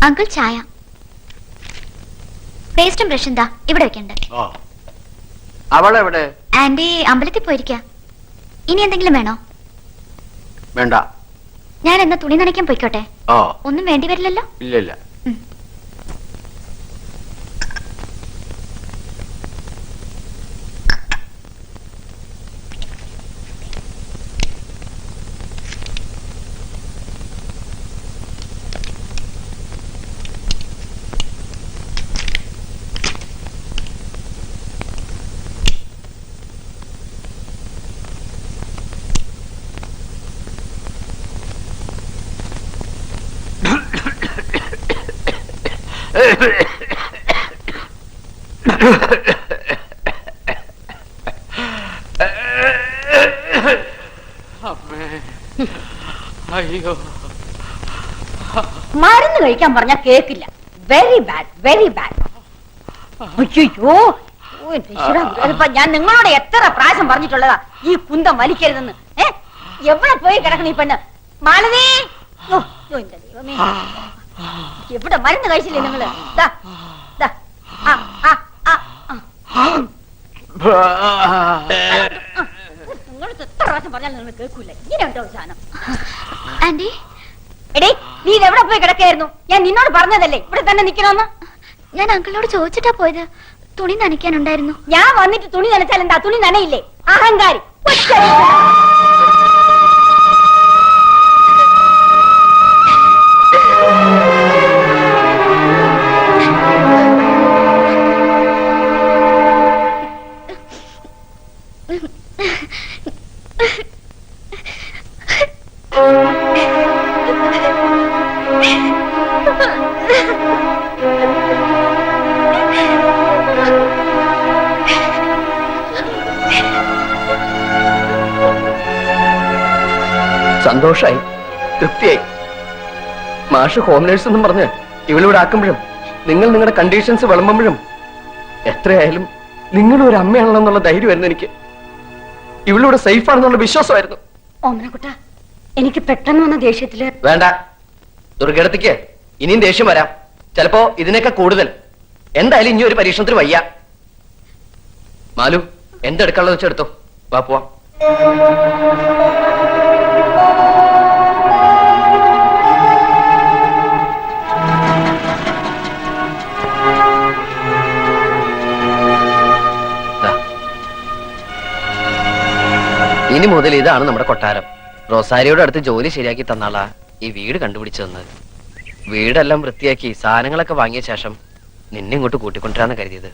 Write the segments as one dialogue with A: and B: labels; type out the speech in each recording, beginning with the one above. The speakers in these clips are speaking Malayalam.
A: അങ്കിൾ ചായ. പേസ്റ്റും ബ്രഷും ദാ ഇവിടെ വെക്കണ്ട.
B: അവളെവിടെ?
A: ആന്റി അമ്പലത്തിൽ പോയിരിക്ക. ഇനി എന്തെങ്കിലും വേണോ?
B: വേണ്ട.
A: ഞാൻ എന്നാ തുണി നനയ്ക്കാൻ പോയിക്കോട്ടെ? ഒന്നും വേണ്ടി വരില്ലല്ലോ?
B: ഇല്ല.
C: അയ്യോ,
D: മരുന്ന് കഴിക്കാൻ പറഞ്ഞാ കേക്കില്ല. Very bad, very bad. അയ്യോ, ഞാൻ നിങ്ങളോട് എത്ര പ്രാവശ്യം പറഞ്ഞിട്ടുള്ളതാ ഈ കുന്തം വലിക്കരുതെന്ന്. എവിടെ പോയി കിടക്കണം ഈ പെണ്ണ്? മാലതി, ദൈവമേ, എവിടെ മരുന്ന് കഴിച്ചില്ലേ നിങ്ങള്? നിങ്ങളോട് എത്ര പ്രാവശ്യം പറഞ്ഞാൽ നിങ്ങൾ കേൾക്കൂല. ഇങ്ങനെ ഉണ്ടോ സാധനം?
A: ആന്റി,
D: എടേ, നീ എവിടെ പോയി കിടക്കായിരുന്നു? ഞാൻ നിന്നോട് പറഞ്ഞതല്ലേ ഇവിടെ തന്നെ നിക്കണമെന്ന്.
A: ഞാൻ അങ്കിളിനോട് ചോദിച്ചിട്ടാ പോയത്. തുണി നനയ്ക്കാനുണ്ടായിരുന്നു.
D: ഞാൻ വന്നിട്ട് തുണി നനച്ചാൽ എന്താ? തുണി നനയില്ലേ? അഹങ്കാരി.
B: സന്തോഷായി, തൃപ്തിയായി. മാഷ് ഹോം നേഴ്സ് എന്നും പറഞ്ഞ് ഇവളിവിടെ ആക്കുമ്പോഴും നിങ്ങൾ നിങ്ങളുടെ കണ്ടീഷൻസ് വിളമ്പുമ്പോഴും എത്രയായാലും നിങ്ങളൊരു അമ്മയാണെന്നുള്ള ധൈര്യമായിരുന്നു എനിക്ക്. ഇവളിവിടെ സേഫ് ആണെന്നുള്ള വിശ്വാസമായിരുന്നു.
D: ഓമനക്കുട്ട, എനിക്ക് പെട്ടെന്ന് വന്ന ദേഷ്യത്തില്
B: വേണ്ട, ദുർഘടത്തിക്ക് ഇനിയും ദേഷ്യം വരാം. ചിലപ്പോ ഇതിനൊക്കെ കൂടുതൽ. എന്തായാലും ഇനി ഒരു പരീക്ഷണത്തിന് വയ്യ. മാലു, എന്തെടുക്കാനുള്ളത് വെച്ചെടുത്തോ. വാ പോവാം. ഇനി മുതൽ ഇതാണ് നമ്മുടെ കൊട്ടാരം. റോസാരിയോട് അടുത്ത് ജോലി ശരിയാക്കി തന്നാളാ ഈ വീട് കണ്ടുപിടിച്ചു തന്നത്. വീടെല്ലാം വൃത്തിയാക്കി സാധനങ്ങളൊക്കെ വാങ്ങിയ ശേഷം നിന്നെ ഇങ്ങോട്ട് കൂട്ടിക്കൊണ്ടിരാന്ന് കരുതിയത്.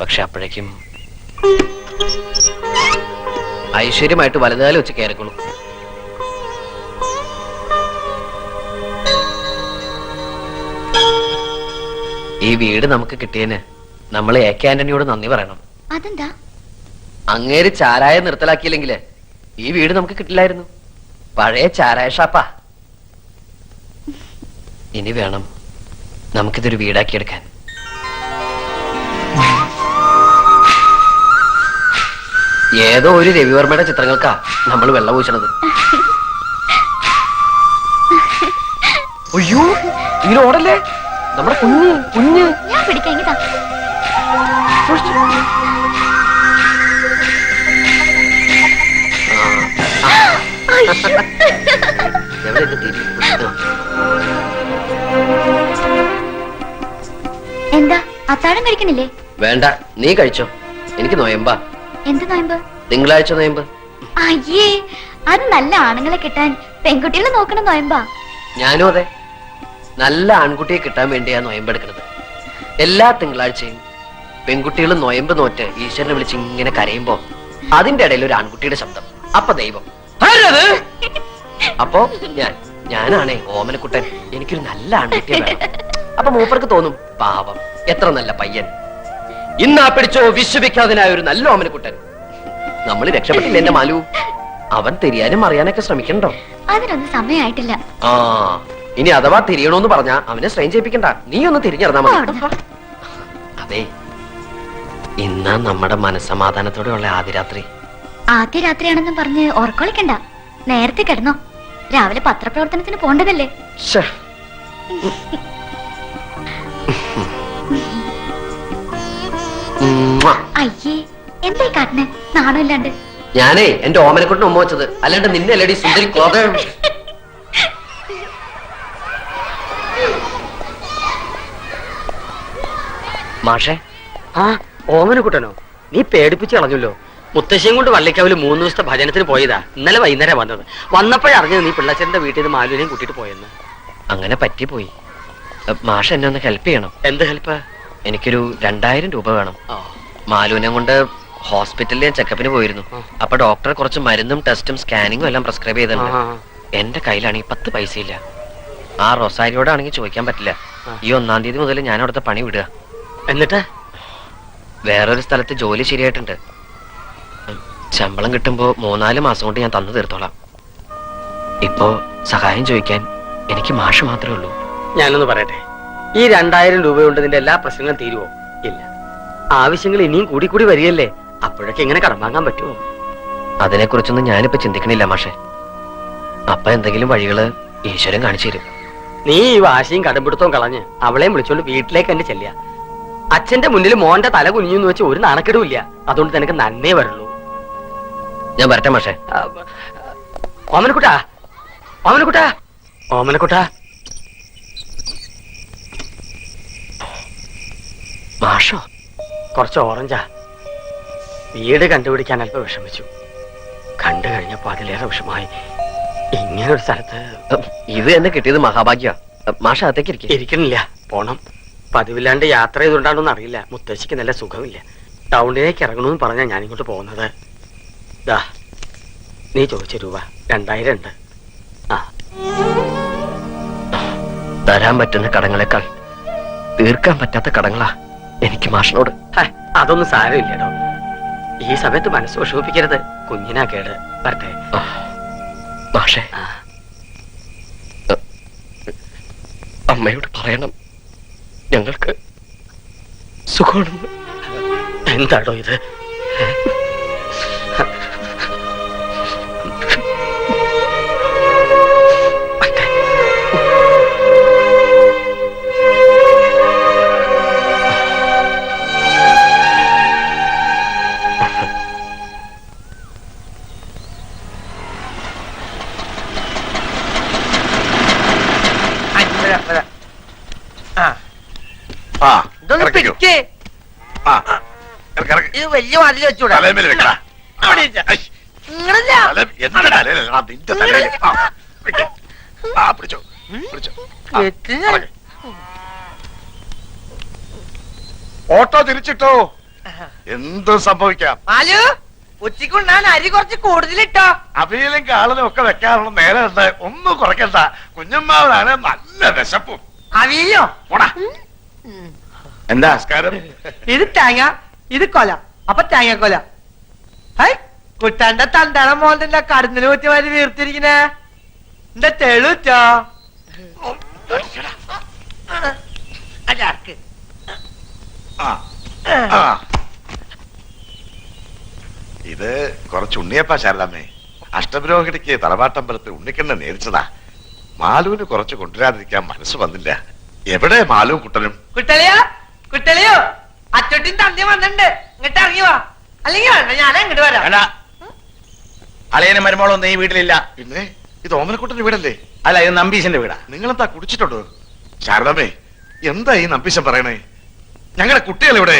B: പക്ഷെ അപ്പോഴേക്കും ഐശ്വര്യമായിട്ട് വലുതാലും വെച്ച് കയറിക്കൊള്ളു. ഈ വീട് നമുക്ക് കിട്ടിയതിന് നമ്മൾ എ കെ ആന്റണിയോട് നന്ദി പറയണം.
A: അതെന്താ?
B: അങ്ങേര് ചാരായ നിർത്തലാക്കിയില്ലെങ്കില് ഈ വീട് നമുക്ക് കിട്ടില്ലായിരുന്നു. പഴയ ചാരായ ഷാപ്പാ. ഇനി വേണം നമുക്കിതൊരു വീടാക്കിയെടുക്കാൻ. ഏതോ ഒരു രവിവർമ്മയുടെ ചിത്രങ്ങൾക്കാ നമ്മൾ വെള്ളം പൂശണത്. അയ്യോ, ഇങ്ങനെ ഓടല്ലേ, നമ്മുടെ കുഞ്ഞ് കുഞ്ഞ്.
A: ഞാൻ പിടിക്കാം. എന്താ, അത്താഴം കഴിക്കണില്ലേ?
B: വേണ്ട, നീ കഴിച്ചോ. എനിക്ക് നോയമ്പാ.
A: എന്ത് നോയമ്പ്?
B: തിങ്കളാഴ്ച നോയമ്പ്.
A: അയ്യേ, അത് നല്ല ആണുങ്ങളെ കിട്ടാൻ പെൺകുട്ടികളെ നോക്കണ നോയമ്പാ.
B: ഞാനും അതെ, നല്ല ആൺകുട്ടിയെ കിട്ടാൻ വേണ്ടിയാ നോയമ്പെടുക്കണത്. എല്ലാ തിങ്കളാഴ്ചയും പെൺകുട്ടികൾ നോയമ്പ് നോറ്റ് ഈശ്വരനെ വിളിച്ച് ഇങ്ങനെ കരയുമ്പോ അതിന്റെ ഇടയിൽ ഒരു ആൺകുട്ടിയുടെ ശബ്ദം. അപ്പൊ ദൈവം. അപ്പോ ഞാനാണേ ഓമനക്കുട്ടൻ. എനിക്കൊരു നല്ല ആൺകുട്ടിയെ വേണം. അപ്പൊ മൂപ്പർക്ക് തോന്നും, പാവം, എത്ര നല്ല പയ്യൻ. ഇന്നാ പിടിച്ചോ വിശ്വവിഖ്യാതനായ ഒരു നല്ല ഓമനക്കുട്ടൻ. നമ്മൾ രക്ഷപ്പെട്ടില്ല എന്റെ മാലു. അവൻ തിരിയാനും അറിയാനൊക്കെ ശ്രമിക്കണ്ടോ?
A: അതിനൊന്നും സമയമായിട്ടില്ല.
B: ആ, ഇനി അഥവാ തിരിയണോന്ന് പറഞ്ഞാ അവനെ സ്ട്രെയിൻ ചെയ്യിപ്പിക്കണ്ട. നീ ഒന്ന് തിരിഞ്ഞിറങ്ങാ മതി. അതെ, ഇന്നാ നമ്മുടെ മനസ്സമാധാനത്തോടെയുള്ള ആദ്യ രാത്രി.
A: ആദ്യ രാത്രിയാണെന്നും പറഞ്ഞ് ഓർക്കൊളിക്കണ്ട. നേരത്തെ കിടന്നോ. രാവിലെ പത്രപ്രവർത്തനത്തിന് പോണ്ടതല്ലേ. അയ്യേ എന്തായി കാട്ടിന് നാണമില്ലാണ്ട്.
B: ഞാനേ എന്റെ ഓമനക്കുട്ടിന് ഉമ്മ വെച്ചത്, അല്ലാണ്ട് നിന്നെ ലേഡി സുന്ദരി ക്ലോത. മാഷേ,
C: ആ ഓമനക്കുട്ടനോ? നീ പേടിപ്പിച്ച് കളഞ്ഞല്ലോ. മുത്തശ്ശിയും കൊണ്ട് വള്ളിക്കാവില് 3 ദിവസത്തെ ഭജനത്തിന് പോയതാ. ഇന്നലെ വൈകുന്നേരം വന്നത്. വന്നപ്പോഴറിഞ്ഞത് നീ പിള്ളച്ചന്റെ വീട്ടിൽ നിന്ന് മാലുവിനെയും കൂട്ടിട്ട് പോയെന്ന്.
B: അങ്ങനെ പറ്റിപ്പോയി. മാഷ എന്നെ ഒന്ന് ഹെൽപ്പ് ചെയ്യണം.
C: എന്ത് ഹെൽപ്പ്?
B: എനിക്കൊരു 2000 രൂപ വേണം.
C: ആ,
B: മാലുവിനെ കൊണ്ട് ഹോസ്പിറ്റലിൽ ഞാൻ ചെക്കപ്പിന് പോയിരുന്നു. അപ്പൊ ഡോക്ടർ കുറച്ച് മരുന്നും ടെസ്റ്റും സ്കാനിങ്ങും എല്ലാം പ്രിസ്ക്രൈബ് ചെയ്തിട്ടുണ്ട്. എന്റെ കയ്യിലാണെങ്കിൽ 10 പൈസ ഇല്ല. ആ റൊസാരിയോടാണെങ്കിൽ ചോദിക്കാൻ പറ്റില്ല. ഈ 1-ാം തീയതി മുതൽ ഞാൻ അവിടുത്തെ പണി വിടുക.
C: എന്നിട്ട്
B: വേറൊരു സ്ഥലത്ത് ജോലി ശരിയായിട്ടുണ്ട്. ശമ്പളം കിട്ടുമ്പോ 3-4 മാസം കൊണ്ട് ഞാൻ തന്നു തീർത്തോളാം. ഇപ്പോ സഹായം ചോദിക്കാൻ എനിക്ക് മാഷ് മാത്രമേ ഉള്ളൂ.
C: ഞാനൊന്ന് പറയട്ടെ, ഈ 2000 രൂപ കൊണ്ട് നിന്റെ എല്ലാ പ്രശ്നങ്ങളും തീരുവോ? ഇല്ല. ആവശ്യങ്ങൾ ഇനിയും കൂടി കൂടി വരികയല്ലേ. അപ്പോഴൊക്കെ എങ്ങനെ കടം വാങ്ങാൻ പറ്റുമോ?
B: അതിനെക്കുറിച്ചൊന്നും ഞാനിപ്പോ ചിന്തിക്കണില്ല മാഷെ. അപ്പൊ എന്തെങ്കിലും വഴികള് ഈശ്വരൻ കാണിച്ചു തരും.
C: നീ ഈ വാശിയും കടമ്പിടുത്തവും കളഞ്ഞ് അവളെയും വിളിച്ചോണ്ട് വീട്ടിലേക്ക് തന്നെ ചെല്ലുക. അച്ഛന്റെ മുന്നിൽ മോന്റെ തല കുനിഞ്ഞെന്ന് വെച്ച് ഒരു നാണക്കെടുമില്ല. അതുകൊണ്ട് നിനക്ക് നന്നേ വരുള്ളൂ.
B: ഞാൻ വരട്ടെ മാഷെ.
C: ഓമനക്കുട്ടാ, ഓമനക്കുട്ടാ, ഓമനക്കുട്ടാ.
B: മാഷോ?
C: കുറച്ച് ഓറഞ്ചാ. വീട് കണ്ടുപിടിക്കാൻ അല്പം വിഷമിച്ചു. കണ്ടു കഴിഞ്ഞപ്പോ അതിലേറെ വിഷമായി. ഇങ്ങനൊരു സ്ഥലത്ത്
B: ഇത് എന്നെ കിട്ടിയത് മഹാഭാഗ്യ. മാഷ അകത്തേക്ക് ഇരിക്കും.
C: ഇരിക്കണില്ല, പോണം. പതിവില്ലാണ്ട് യാത്ര ചെയ്തുകൊണ്ടാണെന്ന് അറിയില്ല. മുത്തശ്ശിക്ക് നല്ല സുഖമില്ല. ടൗണിലേക്ക് ഇറങ്ങണമെന്ന് പറഞ്ഞാ ഞാനിങ്ങോട്ട് പോകുന്നത്. ദാ നീ ചോദിച്ച രൂപ 2000 ഉണ്ട്. ആ,
B: തരാൻ പറ്റുന്ന കടങ്ങളെക്കാൾ തീർക്കാൻ പറ്റാത്ത കടങ്ങളാ എനിക്ക് മാഷിനോട്.
C: അതൊന്നും സാരമില്ലടോ. ഈ സമയത്ത് മനസ്സ് വിഷമിപ്പിക്കരുത്. കുഞ്ഞിനാ കേട്. വരട്ടെ.
B: മാഷെ,
C: ആ,
B: അമ്മയോട് പറയണം ഞങ്ങൾക്ക് സുഖമാണെന്ന്.
C: എന്താടോ ഇത്?
E: ഇത് വലിയ മതിൽ വെച്ചൂടാ.
F: ഓട്ടോ തിരിച്ചിട്ടോ, എന്തും സംഭവിക്കാം.
E: മാലു, ഉച്ചക്കുണ്ടാൻ അരി കുറച്ച് കൂടുതലിട്ടോ.
F: അവിയലും കാളനും ഒക്കെ വെക്കാനുള്ള നേരം ഉണ്ട്. ഒന്നും കുറയ്ക്കണ്ട. കുഞ്ഞമ്മാവനാണ് നല്ല വിശപ്പും.
E: അവിയോ?
F: പോടാ. എന്താ നമസ്കാരം?
E: ഇത് തേങ്ങ, ഇത് കൊല. അപ്പൊ തേങ്ങ ഹൈ, കുട്ടാന്റെ തന്തട മോന്റെ കടന്നിന് കുറ്റി മാതിരി വീർത്തിരിക്കണേ. എന്താ തെളിച്ചോ? അതാർക്ക്
F: ആ, ആ. ഇത് കുറച്ച് ഉണ്ണിയപ്പ ശാരദാമ്മേ. അഷ്ടപുരോഹിണിക്ക് തറവാട്ടമ്പലത്തിൽ ഉണ്ണിക്കണ്ണ നേരിച്ചതാ. മാലുവിന് കുറച്ച് കൊണ്ടുവരാതിരിക്കാൻ മനസ്സ് വന്നില്ല. എവിടെ മാലുവും കുട്ടനും?
E: കുട്ടളിയോ, അച്ചോട്ടിൻ തന്തി വന്നിട്ടുണ്ട്. ഇങ്ങോട്ട് ഇറങ്ങി വാ. അല്ലെങ്കിൽ വേണ്ട, ഞാൻ അങ്ങോട്ട് വരാം.
G: അളിയനും മരുമോളൊന്നും ഈ വീട്ടിലില്ല.
F: പിന്നെ ഇത് ഓമനക്കുട്ടന്റെ വീടല്ലേ?
G: അല്ല, ഇത് നമ്പീശന്റെ വീടാ.
F: നിങ്ങളെന്താ കുടിച്ചിട്ടുണ്ടോ? ശാരദാമ്മേ, എന്താ ഈ നമ്പീശൻ പറയണേ? ഞങ്ങളുടെ കുട്ടികൾ ഇവിടെ.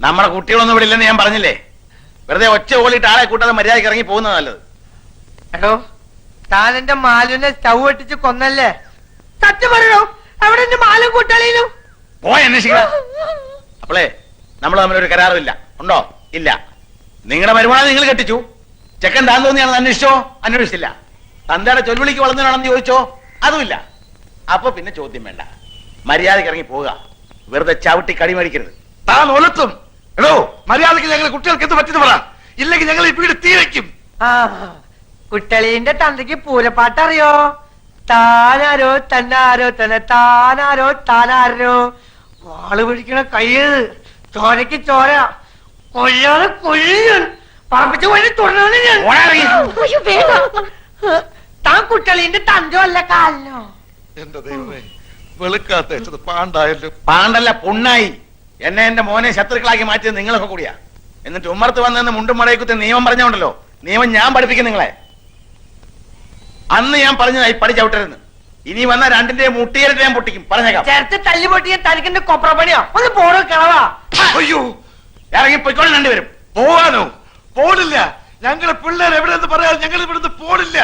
G: നമ്മുടെ കുട്ടികളൊന്നും ഇവിടെ ഇല്ലെന്ന് ഞാൻ പറഞ്ഞില്ലേ. വെറുതെ ഒച്ച ഓളിയിട്ട് ആളെ കൂട്ടാതെ മര്യാദയ്ക്ക് ഇറങ്ങി പോകുന്നത് നല്ലത്.
E: എടോ, താൻ എന്റെ മാലുവിനെ സ്റ്റൗ വെട്ടിച്ച് കൊന്നല്ലേ? സത്യം പറയണോ? അവിടെ എന്റെ മാലും കുട്ടളിയിലും
G: പോയി അന്വേഷിക്കുക. അപ്പോളേ നമ്മൾ തമ്മിലൊരു കരാറുമില്ല. ഉണ്ടോ? ഇല്ല. നിങ്ങളുടെ മരുമോളെ നിങ്ങൾ കെട്ടിച്ചു. ചെക്കൻ താൻ തോന്നിയാണെന്ന് അന്വേഷിച്ചോ? അന്വേഷിച്ചില്ല. തന്തയുടെ ചൊൽവിളിക്ക് വളർന്നവനാണെന്ന് ചോദിച്ചോ? അതുമില്ല. അപ്പൊ പിന്നെ ചോദ്യം വേണ്ട. മര്യാദയ്ക്ക് ഇറങ്ങി പോവുക. വെറുതെ ചവിട്ടി കടി മേടിക്കരുത്.
F: താൻ ഒലത്തും. എടോ, മര്യാദയ്ക്ക് ഞങ്ങൾ കുട്ടികൾക്ക് എന്ത് പറ്റുന്നു പറ. ഇല്ലെങ്കിൽ ഞങ്ങൾ ഈ വീട് തീ വയ്ക്കും.
E: കുട്ടളീന്റെ തന്തയ്ക്ക് പൂരപ്പാട്ട് അറിയോ? താനാരോ തന്നാരോ തന്നെ താനാരോ താനാരോ. വാള് പിടിക്കണ കയ്യത് ചോരക്ക് ചോര. കൊല്ലാതെ കൊല്ലും. പറപ്പിച്ച് വഴി തുടർന്നു ഞാൻ. താൻ കുട്ടളീന്റെ തന്തോ അല്ല കാലിനോ?
F: എന്റെ ദൈവമേ, വെളുക്കാത്ത വെച്ചത് പാണ്ടായല്ലോ.
G: പാണ്ടല്ല പുണ്ണായി. എന്നെ എന്റെ മോനെ ശത്രുക്കളാക്കി മാറ്റിയത് നിങ്ങളൊക്കെ കൂടിയാ. എന്നിട്ട് ഉമ്മർത്ത് വന്നെന്ന് മുണ്ടും മടയക്കുത്തി നിയമം പറഞ്ഞോണ്ടല്ലോ. നിയമം ഞാൻ പഠിപ്പിക്കും നിങ്ങളെ. അന്ന് ഞാൻ പറഞ്ഞതായി പഠിച്ചവിട്ടരുന്ന്. ഇനി വന്ന രണ്ടിന്റെ മുട്ടിയേറിട്ട് ഞാൻ പൊട്ടിക്കും, പറഞ്ഞേക്കാം.
E: ചേർത്ത് തല്ലി പൊട്ടിയ തനിക്കെന്റെ കൊപ്രപ്പണിയോ? ഒന്ന് പോണോ കളവാ.
F: അയ്യോ,
G: ഇറങ്ങി പൊയ്ക്കോളും രണ്ടുപേരും.
F: പോവാനോ? പോണില്ല. ഞങ്ങളെ പിള്ളേർ എവിടെയെന്ന് പറയാൻ ഞങ്ങൾ ഇവിടുന്ന് പോണില്ല.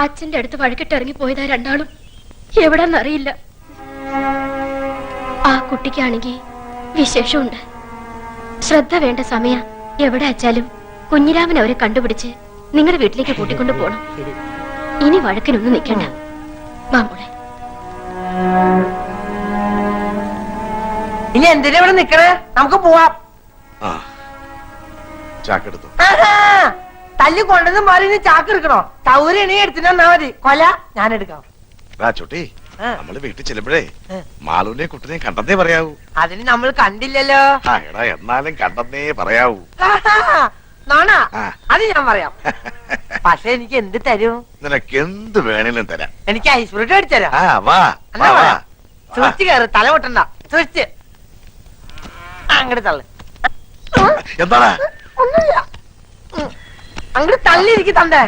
A: അച്ഛന്റെ അടുത്ത് വഴക്കിട്ട് ഇറങ്ങി പോയതാ രണ്ടാളും. എവിടെന്നറിയില്ല. ആ കുട്ടിക്കാണെങ്കിൽ വിശേഷമുണ്ട്. ശ്രദ്ധ വേണ്ട സമയ എവിടെ അയച്ചാലും കുഞ്ഞിരാമൻ അവരെ കണ്ടുപിടിച്ച് നിങ്ങളുടെ വീട്ടിലേക്ക് കൂട്ടിക്കൊണ്ടു പോണം. ഇനി വഴക്കിനൊന്നും നിൽക്കണ്ട. മാമോളെ,
E: ഇനി എന്തിനാ ഇവിടെ നിക്കണേ? നമുക്ക് പോവാം.
F: ആ, ചാക്കെടുത്തു.
E: തല്ലി കൊണ്ടതും മാറി ഇനി ചാക്ക് എടുക്കണോ? തൗരണി എടുത്തിനാ മതി. കൊല ഞാൻ എടുക്കാം.
F: ചുട്ടി, നമ്മള് വീട്ടിൽ ചെല്ലുമ്പോഴേ മാളുവിനെ കുട്ടനെയും കണ്ടെന്നേ പറയാവൂ.
E: അതിന് നമ്മൾ കണ്ടില്ലല്ലോ.
F: ആ എടാ, എന്നാലും കണ്ടെന്നേ പറയാവൂ.
E: നോണ
F: ആ.
E: അത് ഞാൻ പറയാം. പക്ഷെ എനിക്ക് എന്ത് തരും?
F: നിനക്ക് എന്ത് വേണേലും തരാം.
E: എനിക്ക് ഐസ് ഫ്രൂട്ട് അടിച്ചരാം.
F: ആ വാ
E: എന്നാ
F: വാ,
E: വാ.
F: വാ.
E: സൂക്ഷിച്ച് കയറ്, തല പൊട്ടണ്ട. സൂക്ഷിച്ച് അങ്ങോട്ട് തള്ളു.
F: എന്താടാ?
E: ഒന്നുമില്ല. അങ്ങോട്ട് തള്ളിയിരിക്കും തണ്ടേ.